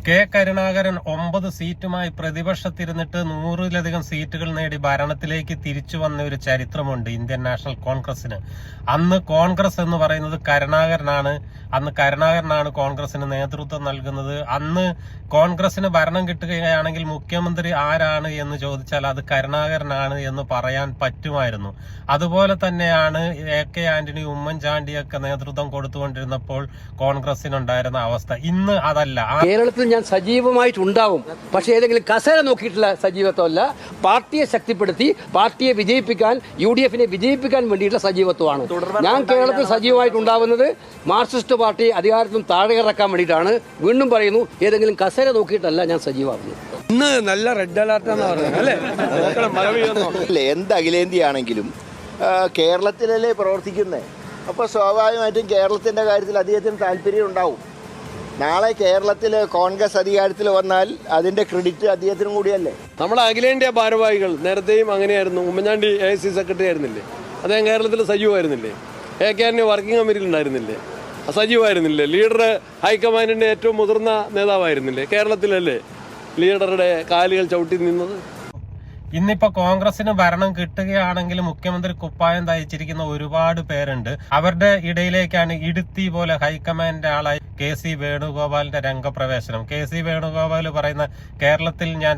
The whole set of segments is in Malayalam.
കെ കരുണാകരൻ 9 സീറ്റുമായി പ്രതിപക്ഷത്തിരുന്നിട്ട് 100-ലധികം സീറ്റുകൾ നേടി ഭരണത്തിലേക്ക് തിരിച്ചു വന്ന ഒരു ചരിത്രമുണ്ട് ഇന്ത്യൻ നാഷണൽ കോൺഗ്രസിന്. അന്ന് കോൺഗ്രസ് എന്ന് പറയുന്നത് കരുണാകരനാണ്. അന്ന് കരുണാകരനാണ് കോൺഗ്രസിന് നേതൃത്വം നൽകുന്നത്. അന്ന് കോൺഗ്രസിന് ഭരണം കിട്ടുകയാണെങ്കിൽ മുഖ്യമന്ത്രി ആരാണ് എന്ന് ചോദിച്ചാൽ അത് കരുണാകരനാണ് എന്ന് പറയാൻ പറ്റുമായിരുന്നു. അതുപോലെ തന്നെയാണ് എ.കെ. ആന്റണി, ഉമ്മൻചാണ്ടിയൊക്കെ നേതൃത്വം കൊടുത്തുകൊണ്ടിരുന്നപ്പോൾ കോൺഗ്രസിനുണ്ടായിരുന്ന അവസ്ഥ. ഇന്ന് അതല്ല. കേരളത്തിൽ ഞാൻ സജീവമായിട്ടുണ്ടാവും, പക്ഷേ ഏതെങ്കിലും കസേര നോക്കിയിട്ടുള്ള സജീവത്വമല്ല. പാർട്ടിയെ ശക്തിപ്പെടുത്തി പാർട്ടിയെ വിജയിപ്പിക്കാൻ, UDF-നെ വിജയിപ്പിക്കാൻ വേണ്ടിയിട്ടുള്ള സജീവത്വമാണ്. ഞാൻ കേരളത്തിൽ സജീവമായിട്ടുണ്ടാവുന്നത് മാർക്സിസ്റ്റ് പാർട്ടി അധികാരത്തിൽ താഴെ ഇറക്കാൻ വേണ്ടിയിട്ടാണ്. വീണ്ടും പറയുന്നു, ഏതെങ്കിലും കസേര നോക്കിയിട്ടല്ല ഞാൻ സജീവമാകുന്നത്. ഇന്ന് നല്ല റെഡ് അലർട്ടാന്ന് പറയുന്നത് അല്ലേ? എന്ത് അഖിലേന്ത്യയാണെങ്കിലും കേരളത്തിലല്ലേ പ്രവർത്തിക്കുന്നത്. അപ്പോൾ സ്വാഭാവികമായിട്ടും കേരളത്തിൻ്റെ കാര്യത്തിൽ അദ്ദേഹത്തിന് താല്പര്യം ഉണ്ടാവും. നാളെ കേരളത്തിൽ കോൺഗ്രസ് അധികാരത്തിൽ വന്നാൽ അതിന്റെ ക്രെഡിറ്റ് അദ്ദേഹത്തിനും കൂടിയല്ലേ. നമ്മുടെ അഖിലേന്ത്യാ ഭാരവാഹികൾ നേരത്തെയും അങ്ങനെയായിരുന്നു. ഉമ്മൻചാണ്ടി AIC സെക്രട്ടറി ആയിരുന്നില്ലേ? അദ്ദേഹം കേരളത്തിൽ സജീവമായിരുന്നില്ലേ? എ.കെ. ആന്റണി വർക്കിംഗ് കമ്മിറ്റിയിൽ ഉണ്ടായിരുന്നില്ലേ? സജീവമായിരുന്നില്ലേ? ലീഡർ ഹൈക്കമാൻഡിന്റെ ഏറ്റവും മുതിർന്ന നേതാവായിരുന്നില്ലേ? കേരളത്തിലല്ലേ ലീഡറുടെ കാലുകൾ ചവിട്ടി നിന്നത്? ഇന്നിപ്പോ കോൺഗ്രസിന് ഭരണം കിട്ടുകയാണെങ്കിൽ മുഖ്യമന്ത്രി കുപ്പായം തയ്ച്ചിരിക്കുന്ന ഒരുപാട് പേരുണ്ട്. അവരുടെ ഇടയിലേക്കാണ് ഇടുത്തി പോലെ ഹൈക്കമാൻഡ് ആളായി KC വേണുഗോപാലിന്റെ രംഗപ്രവേശനം. KC വേണുഗോപാൽ പറയുന്ന കേരളത്തിൽ ഞാൻ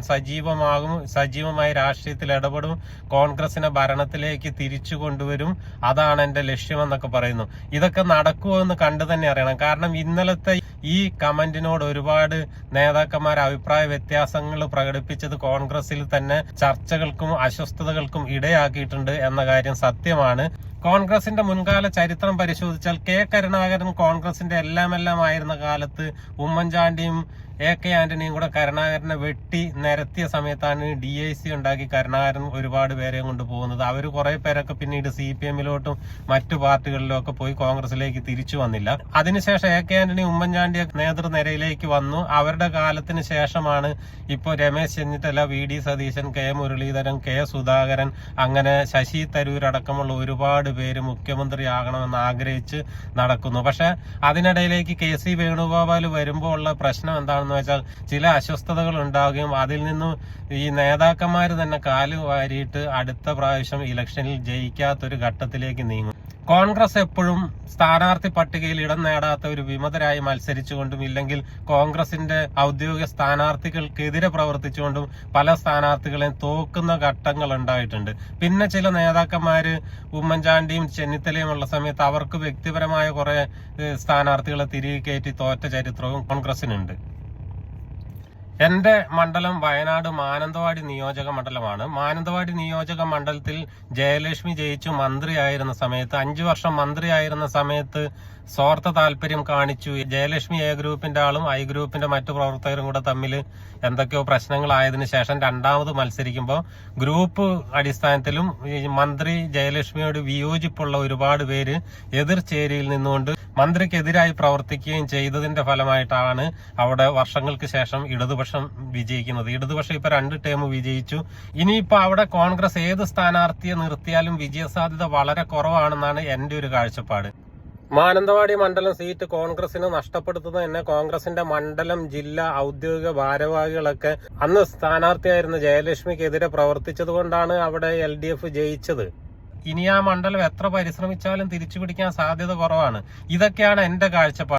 സജീവമായി രാഷ്ട്രീയത്തിൽ ഇടപെടും, കോൺഗ്രസിനെ ഭരണത്തിലേക്ക് തിരിച്ചു കൊണ്ടുവരും, അതാണ് എന്റെ ലക്ഷ്യമെന്നൊക്കെ പറയുന്നു. ഇതൊക്കെ നടക്കുമോ എന്ന് കണ്ടു തന്നെ അറിയണം. കാരണം ഇന്നലത്തെ ഈ കമന്റിനോട് ഒരുപാട് നേതാക്കന്മാർ അഭിപ്രായ വ്യത്യാസങ്ങൾ പ്രകടിപ്പിച്ചത് കോൺഗ്രസിൽ തന്നെ ചർച്ചകൾക്കും അസ്വസ്ഥതകൾക്കും ഇടയാക്കിയിട്ടുണ്ട് എന്ന കാര്യം സത്യമാണ്. കോൺഗ്രസിന്റെ മുൻകാല ചരിത്രം പരിശോധിച്ചാൽ കെ കരുണാകരൻ കോൺഗ്രസിന്റെ എല്ലാം ആയിരുന്ന കാലത്ത് ഉമ്മൻചാണ്ടിയും എ.കെ. ആന്റണിയും കൂടെ കരുണാകരനെ വെട്ടി നിരത്തിയ സമയത്താണ് DIC ഉണ്ടാക്കി കരുണാകരൻ ഒരുപാട് പേരെയും കൊണ്ട് പോകുന്നത്. അവർ കുറെ പേരൊക്കെ പിന്നീട് CPM-ലോട്ടും മറ്റു പാർട്ടികളിലും ഒക്കെ പോയി കോൺഗ്രസിലേക്ക് തിരിച്ചു വന്നില്ല. അതിനുശേഷം എ.കെ. ആന്റണി, ഉമ്മൻചാണ്ടി നേതൃനിരയിലേക്ക് വന്നു. അവരുടെ കാലത്തിന് ശേഷമാണ് ഇപ്പോൾ Ramesh Chennithala, VD Satheesan, K. Muraleedharan, K. Sudhakaran, അങ്ങനെ ശശി തരൂർ അടക്കമുള്ള ഒരുപാട് പേര് മുഖ്യമന്ത്രിയാകണമെന്ന് ആഗ്രഹിച്ച് നടക്കുന്നു. പക്ഷെ അതിനിടയിലേക്ക് KC വേണുഗോപാൽ വരുമ്പോൾ ഉള്ള പ്രശ്നം എന്താണെന്ന് വെച്ചാൽ ചില അസ്വസ്ഥതകൾ ഉണ്ടാവുകയും അതിൽ നിന്നും ഈ നേതാക്കന്മാർ തന്നെ കാല് വാരിയിട്ട് അടുത്ത പ്രാവശ്യം ഇലക്ഷനിൽ ജയിക്കാത്തൊരു ഘട്ടത്തിലേക്ക് നീങ്ങും. കോൺഗ്രസ് എപ്പോഴും സ്ഥാനാർത്ഥി പട്ടികയിൽ ഇടം നേടാത്ത ഒരു വിമതരായി മത്സരിച്ചുകൊണ്ടും ഇല്ലെങ്കിൽ കോൺഗ്രസിന്റെ ഔദ്യോഗിക സ്ഥാനാർത്ഥികൾക്കെതിരെ പ്രവർത്തിച്ചുകൊണ്ടും പല സ്ഥാനാർത്ഥികളെയും തോക്കുന്ന ഘട്ടങ്ങൾ ഉണ്ടായിട്ടുണ്ട്. പിന്നെ ചില നേതാക്കന്മാര് ഉമ്മൻചാണ്ടിയും ചെന്നിത്തലയും ഉള്ള സമയത്ത് അവർക്ക് വ്യക്തിപരമായ കുറെ സ്ഥാനാർത്ഥികളെ തിരികെ കയറ്റി തോറ്റ ചരിത്രവും കോൺഗ്രസിനുണ്ട്. എന്റെ മണ്ഡലം വയനാട് മാനന്തവാടി നിയോജക മണ്ഡലമാണ്. മാനന്തവാടി നിയോജക മണ്ഡലത്തിൽ ജയലക്ഷ്മി ജയിച്ചു മന്ത്രിയായിരുന്ന സമയത്ത്, 5 വർഷം മന്ത്രിയായിരുന്ന സമയത്ത് സ്വാർത്ഥ താല്പര്യം കാണിച്ചു. ജയലക്ഷ്മി A ഗ്രൂപ്പിന്റെ ആളും I ഗ്രൂപ്പിന്റെ മറ്റു പ്രവർത്തകരും കൂടെ തമ്മിൽ എന്തൊക്കെയോ പ്രശ്നങ്ങളായതിനു ശേഷം രണ്ടാമത് മത്സരിക്കുമ്പോൾ ഗ്രൂപ്പ് അടിസ്ഥാനത്തിലും മന്ത്രി ജയലക്ഷ്മിയോട് വിയോജിപ്പുള്ള ഒരുപാട് പേര് എതിർചേരിയിൽ നിന്നുകൊണ്ട് മന്ത്രിക്കെതിരായി പ്രവർത്തിക്കുകയും ചെയ്തതിന്റെ ഫലമായിട്ടാണ് അവിടെ വർഷങ്ങൾക്ക് ശേഷം ഇടതുപക്ഷം വിജയിക്കുന്നത്. ഇടതുപക്ഷം ഇപ്പൊ 2 ടേം വിജയിച്ചു. ഇനിയിപ്പോ അവിടെ കോൺഗ്രസ് ഏത് സ്ഥാനാർത്ഥിയെ നിർത്തിയാലും വിജയസാധ്യത വളരെ കുറവാണെന്നാണ് എന്റെ ഒരു കാഴ്ചപ്പാട്. മാനന്തവാടി മണ്ഡലം സീറ്റ് കോൺഗ്രസിന് നഷ്ടപ്പെടുത്തുന്നത് തന്നെ കോൺഗ്രസിന്റെ മണ്ഡലം, ജില്ല ഔദ്യോഗിക ഭാരവാഹികളൊക്കെ അന്ന് സ്ഥാനാർത്ഥിയായിരുന്ന ജയലക്ഷ്മിക്കെതിരെ പ്രവർത്തിച്ചത് കൊണ്ടാണ് അവിടെ LDF ജയിച്ചത്. ഇനി ആ മണ്ഡലം എത്ര പരിശ്രമിച്ചാലും തിരിച്ചു പിടിക്കാൻ സാധ്യത കുറവാണ്. ഇതൊക്കെയാണ് എന്റെ കാഴ്ചപ്പാട്.